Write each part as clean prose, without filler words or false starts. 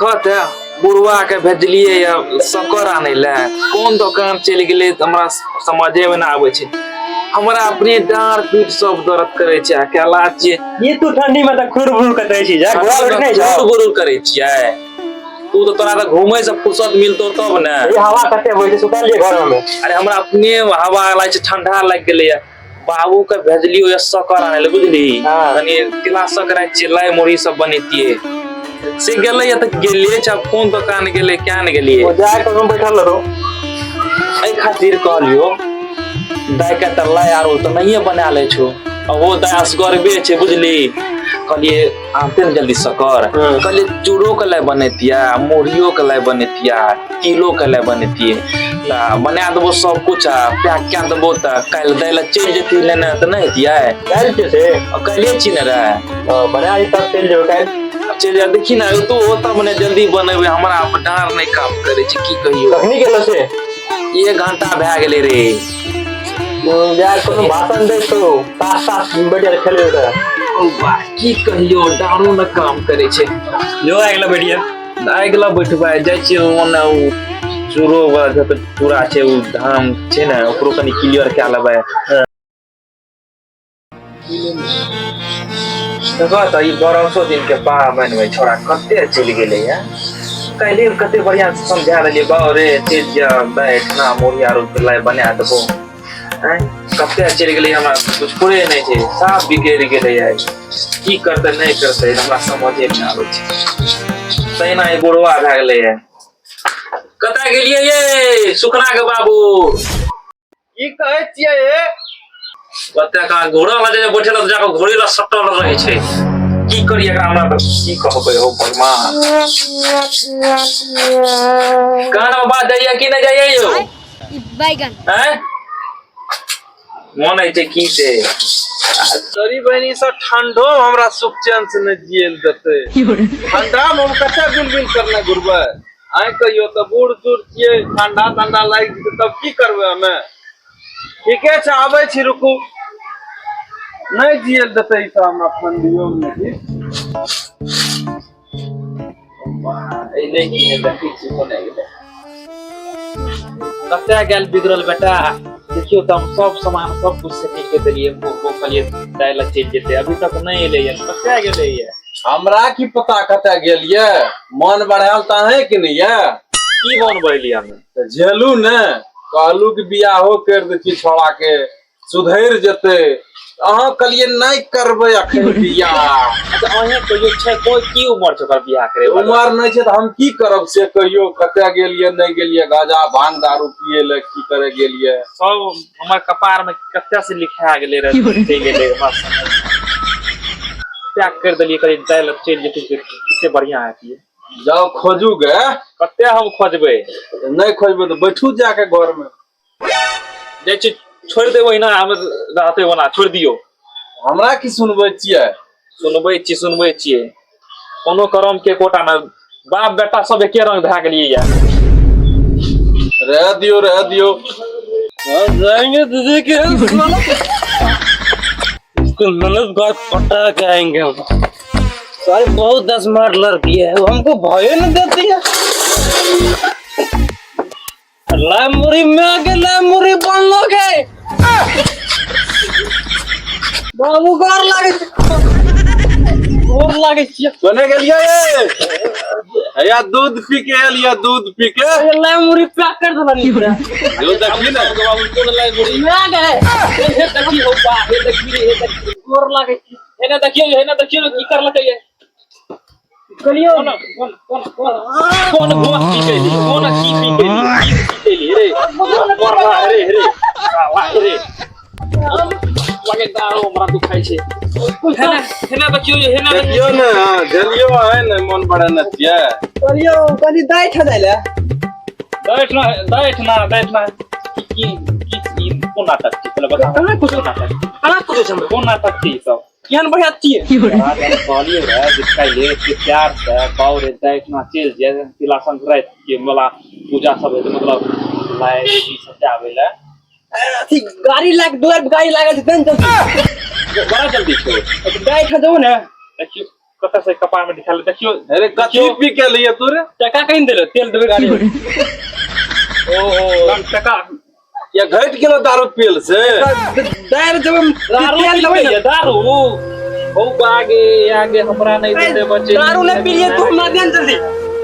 देखत है बुढ़वा के भेजलिए या शक्कर आने ला कौन दुकान चल गेले हमरा समझे में ना आवे छे। हमरा अपने डांर पीठ सब दर्द करे छे अकेला छे। ये तू ठंडी में त खुरबुर करे छी जा घर नहीं जा खुरबुर करे छिए। तू तो तोरा घूमे से फुर्सत मिलतो तब ना। ये हवा कते होय छे सुतल लिए घर में। अरे हमरा अपने हवा लाग छे ठंडा लग गेले बाबू के भेजलियो या शक्कर आने ले बुझली तनी गिलास शक्कर चिल्लाई मुड़ी सब बनेतिए से गेले या त गेले छ कौन दुकान गेले क्या न गेलिए ओ जाय तो बैठल रहो ए खातिर कहलियो दाई के तरला यार वो तो नहीं बना ले छो वो दाई असगरबे छे बुझली कहलिए आते न जल्दी शक्कर कहलिए चूड़ो के ले बनेतिया मुड़ियो के ले बनेतिया किलो के ले बनेतिए ला बना देबो सब कुछ पैक क्या देबो त काल दैला चल जेती लेने त नहीं दिया है काल से कहलिए छी न रे बना ई तब चल जो काल चल जा देखी ना तो होता मने जल्दी बनबे हमरा डार नहीं काम करे छी की कहियो कखनी गेलो से 1 घंटा भ गेले रे यार कोनो भाषण दे तो 5-7 बढ़िया खेले होता ओ बा की कहियो डारो न काम करे छे जो आगला बढ़िया आगला बैठबा जाय छी ओने चूरो वाला त पूरा छे उ धाम छे ना ओकरो कनी क्लियर के लेबे देखो त ई 1200 दिन के बाद बनबै छोरा कते चल गेले या कहले कते बढ़िया से समझा देलिए बाऊ रे तेज जा बैठना मोरिया रो लाय बना देबो हैं कते चल गेले हमरा कुछ पूरे नहीं छे साफ बिगड़ गेले यार की करते नहीं करते हमरा समझे में आबै छे तैना ई बुढ़वा भ गेले है कता गेलिए ये सुखना के बाबू ई कहै छियै ए कते का घोड़ा लगे बैठल त जाके घोड़ी ला सटल रहे छे की करी एकरा हमरा त की कहबै हो भगवान कान में बात जाइए कि नहीं जाइए यो बैगन हैं मन है की से गरीब बहनी से ठंडो हमरा सुख चैन से न जियल देते ठंडा में हम कते बिलबिल करने गुरबे आइ कहियो त बूढ़ सूढ़ छिए ठंडा लाग जेते तब की करबे हमें ठीके छै आबै छी रुकू नहीं जियल देते त हमरा ठंडियो में की ए ले की है देखी छी कोने गेले कते गेल बिगड़ल बेटा देखियो त हम सब सामान सब कुछ सेटिंग के देलिए वो कहलिए दाइला चल जेते अभी तक नहीं एले है कते गेले है हमरा की पता कते गेल ये मन बढ़ाल त है कि नहीं ये की मन बढ़ली हमें त झेलू ने कहलू कि बियाहो कर दे छी छोड़ा के सुधैर जते अहाँ कलिए नहीं करबे अखन बियाह अच्छा अहे कहियो छै कोई की उम्र छै कर बियाह करे उम्र नहीं छै त हम की करब से कहियो कते गेलिए नहीं गेलिए गाजा भांग दारू पिए ले की करे गेलिए सब हमर कपार में कते से लिखा गेले रे गेले बस पैक कर देलिए करी दाइल चल जेते कितने बढ़िया है कि जाओ खोजू गे कते हम खोजबे नहीं खोजबे तो बैठू जाके घर में जे छी छोड़ देबो ना हम रहते बना छोड़ दियो हमरा की सुनबे छिए सुनबे छिए कोनो करम के कोटा में बाप बेटा सब एके रंग भ गेलिए या रह दियो जाएंगे दीदी के इसको ननद बात पटा के आएंगे हम सारे बहुत स्मार्ट लड़की है वो हमको भय नहीं देती है लामुरी में आके लामुरी बन लोगे बाबू गोर लागे बने गेलिए या दूध पी के एलिए दूध पी के लामुरी पैक कर दला नहीं पूरा जो देखी ना बाबू कोन लाई बुढ़ी में आ गए हे देखी हो बा हे देखी गोर लागे हेना देखियो की कर लके ये कलियो कौन गोस पी के कौन की पी के रे मरला रे साला रे लगे दारो हमरा तू खाइ छे हेना देखियो ना जलियो है ना मन बड़ा नतिया कलियो कली दाई ठा जाइला बैठना की कोन नाटक छी पहले बता कना कुछ हम कोन नाटक छी सब केहन बढ़िया छिए कहलिए रे दिखाइले के प्यार से बाउरे बैठना चल जे तिलासन रात के मला पूजा सब है मतलब लाए ई सब आवेला अथी गाड़ी लाग दो गाड़ी लागे छै तन बड़ा जल्दी छो दाई ठा जाओ ना देखियो कत से कपार में दिखा ले देखियो अरे कथी पी के लिए तू रे टका कहीं देलो तेल देबे गाड़ी में ओ टका या घट गेलो दारू पियल से दारू जब तेल देबे ना दारू बहुत आगे हमरा नहीं देते बच्चे दारू ने पी लिए तू हमरा ध्यान जल्दी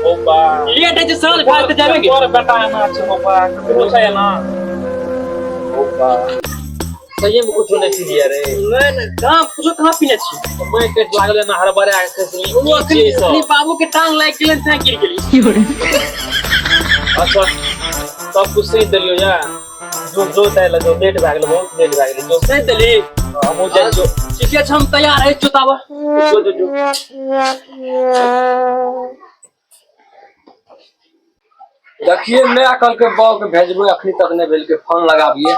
ओ बा लेट है जे साल फालते जावेंगे और बेटा है ना छो बा पूछा है ना ओ बा सही में कुछ नहीं दिया रे नहीं कहां पूछो कहां पीने छी मैं पेट लागले ना हर बारे आके से वो अपनी बाबू के टांग लाइक के लिए था गिर गेली अच्छा सब कुछ सही दलियो या जो तैला जो डेट भागले बहुत डेट भागले जो सही दली हम जा जो ठीक है हम तैयार है चुतावा जो देखिए मैं कल के बाव के भेजबो अखनी तक ने भेल के फोन लगाबिए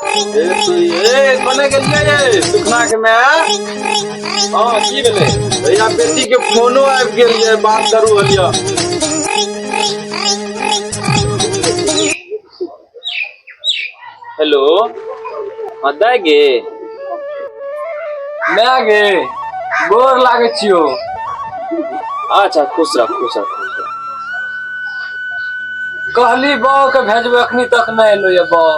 ए बने गेलिए सुखना के मैं हां की भेले भैया बेटी के फोनो आबि गेल ये बात करू हलिया हेलो हां दाय गे मैं आगे गोर लागे छियो अच्छा खुश रह कहली बाव के भेजबो अखनी तक नहीं एलो ये बाव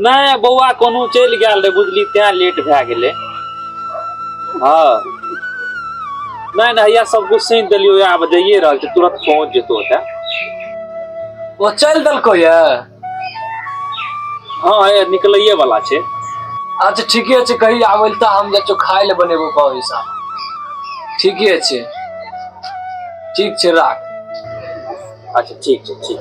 नहीं बौआ कोनो चल गेल रे बुझली त्या लेट भए गेले हां नहीं या सब कुछ सही दलियो आब जाइए रहल छै तुरंत पहुंच जेतो ओता वो चल दलको ये हां ये निकलइए वाला छै अच्छा ठीके छै कही आवेल त हम जा खाय ले बनेबो बाव ऐसा ठीके छै ठीक छै राख अच्छा ठीक छै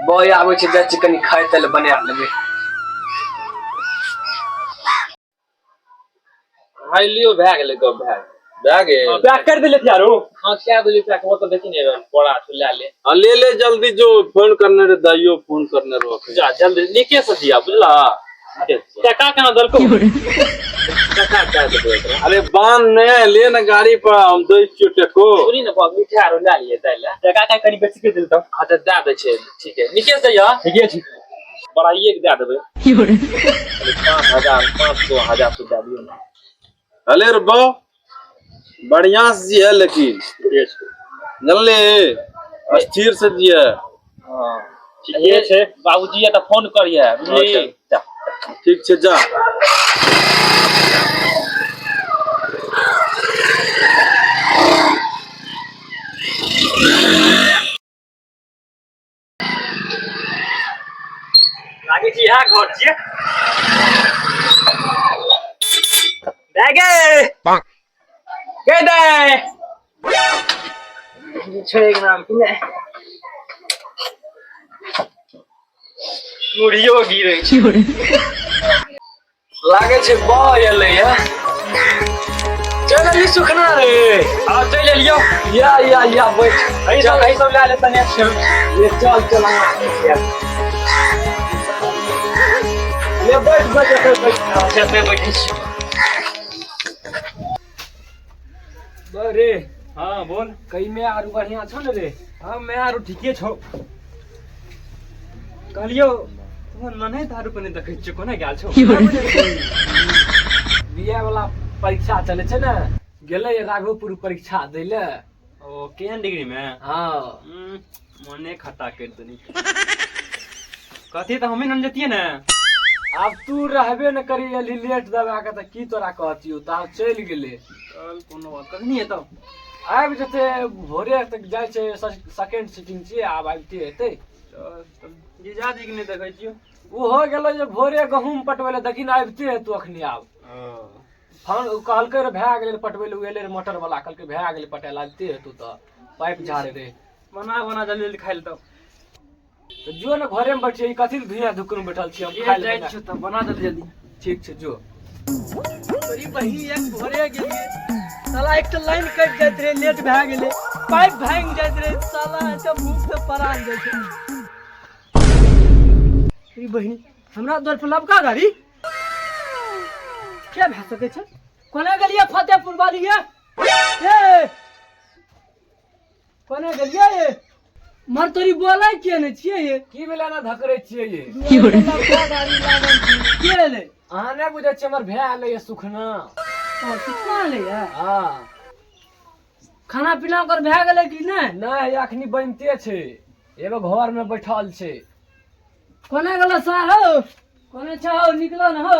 बॉय आवे छै जा छै कनी खाय तले बना लेबे हाय लियो भए गेले गप भए गेल पैक कर देले यारो हां क्या बोली पैक वो तो देखी नहीं बड़ा ले ले हां ले जल्दी जो फोन करने रे दाइयो फोन करने रो जा जल्दी लेके से दिया बुझला टका केना दलको टका क्या दे अरे बांध ने ले ना गाड़ी पर हम दे छियो टको सुनी ना बाप मिठाई रो ले लिए तैला टका का कनी बेसी के दिल त हां त दे दे छै ठीक है निकेश दैया ठीके छै बड़ाइए के दे देबे 5000 500 1000 से दे दियो अले रे बा बढ़िया से जी है लेकिन जानले स्थिर से जी है हां ठीके छै बाबूजी या त फोन करिए बुझली ठीक छै जा लागे छी यहाँ घर छिए दागे के दे छै एक नाम किने मुड़ियो गिरे छै लागे छै बॉय एले या चल ली सुखना रे आ चल लियो या बैठ ऐ सब ला ले तने ये चल ये बैठ रे हाँ बोल कई में आरु बढ़िया छो न रे हाँ मैं आरो ठीके छौ कहलियो तुमन मने दारू पने देखै छियै कोना गेल छौ बीए वाला परीक्षा चले छै न गेले राघोपुर परीक्षा दै ले ओ केहन डिग्री में हां मने खता कर दनी कथी त हमें न जतिए न अब तू रहबे न करी एली लेट दबा के त की तोरा कहतियो त चल गेले चल कोनो बात कखनी एतौ आबि जते भोरे तक जाय छै सेकंड सीटिंग छै आब आबिते हेतै चल जीजा जी के नहीं देखै छियो वो हो गेलो जे भोरे गहूम पटवेले दखिन आबिते हेतु अखनी आब फोन कहलकै रे भए गेलै पटवेले उएले रे मोटर वाला कहलकै भए गेलै पटेल आबिते हेतु त पाइप झाड़े रे बना जल्दी जल्दी खाइ लेतौ तो जो न घरे में बैठिए कथि धुइया धुकुर में बैठल छी हम खाइ ले जाइ छु त बना जल्दी जल्दी ठीक छै जो तोरी बही एक भोरे गेलिए साला एक तो लाइन कट जात रे लेट भए गेले पाइप भांग जात रे साला त भूख से परान जाय छै तोरी बहिन हमरा दर पर लबका गाड़ी क्या भए सके छै कोना गेलिए फतेहपुर वाली ये कोना गेलिए ये मर तोरी बोलै के ने छियै ये की भेला ना धकरै छियै ये लबका गाड़ी लागल छै के ले अहाँ नहि बुझै छियै हमर भाय एलै सुखना कितना ले हाँ खाना पीना ओकर भए गेलै कि नहीं नहीं अखनी बनते छै एगो घर में बैठल छै कोने गेलो साहब कोने छहो निकलो न हो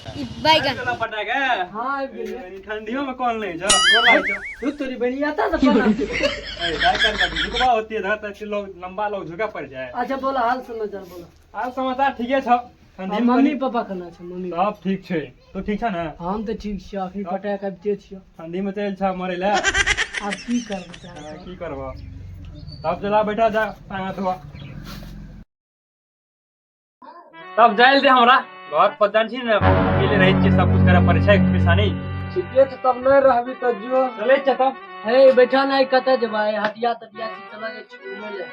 चला पटाके हाँ आबि गेलै ठंडियों में कौन ले जा गोर लाग जा तू तोरी बनी आता तो पता ए काय कर झुकवा होती है धरत ऐसे लोग लंबा लोग झुका पड़ जाए अच्छा बोला हाल समाचार बोला आज समाचार ठीके छ ठंडी में मम्मी पापा केना छै मम्मी सब ठीक छै तो ठीक छ ना हम तो ठीक छियै अखनी पटाक आबिते छियै ठंडी में चल छ मरे ले आब की करबै की करबो तब चला बैठा जा पाया धोआ तब जाइल दे हमरा घर पर जान छी ना अकेले रह छी सब कुछ करे पड़े छै परेशानी ठीके छै तब नहीं रहबी तो जो चले छ तब हे बैठा नहीं कते जेबै हटिया तटिया से चला जाइ छी घुमै ले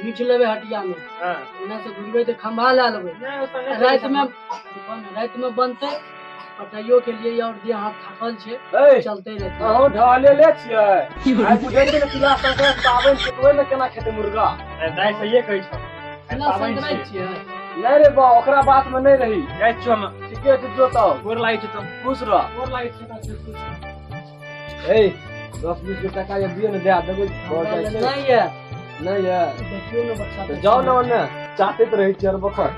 नीच लेबै हटिया में हां ओना से घुरबै त खंभा ला लेबै रात में बनतै पटाइयो के लिए और देह हाथ थाकल छै ए चलते रहते अहूँ ढाले ले छियै आइ बुझै छियै ने तिला संक्रांति पाबनि छै ओहि में केना खेतै मुर्गा दाई सही कहै छ केना संक्रांति छियै नहीं रे बा ओकरा बात में नहीं रही जाइ छी हम ठीके छै जो तब गोर लाग छी तब खुश रह गोर लाग छी ए 10-20 टका ये दियो ने दे देबै बहुत जाइ छै नहीं है नहीं है देखियो ने बच्चा जाओ ना ओने चाहते तो रही चल बखर